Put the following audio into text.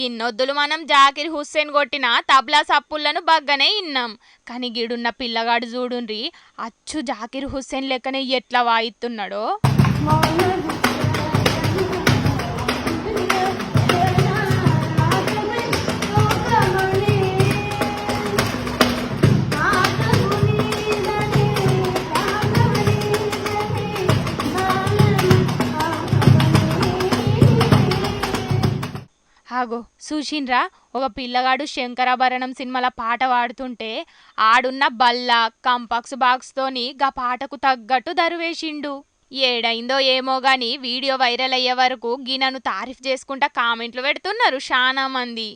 ఇన్నొద్దులు మనం జాకిర్ హుస్సేన్ కొట్టిన తబ్లా సప్పులను బగ్గనే ఇన్నాం. కానీ గిడున్న పిల్లగాడు చూడుండ్రి, అచ్చు జాకిర్ హుస్సేన్ లెక్కనే ఎట్లా వాయిస్తున్నాడో. ఆగో చూసిండ్రా, ఒక పిల్లగాడు శంకరాభరణం సినిమాల పాట పాడుతుంటే ఆడున్న బల్ల కంపాక్స్ బాక్స్తోని గా పాటకు తగ్గట్టు దరువేసిండు. ఏడైందో ఏమో గాని వీడియో వైరల్ అయ్యే వరకు గినను తారీఫ్ చేసుకుంటా కామెంట్లు పెడుతున్నారు శానా మంది.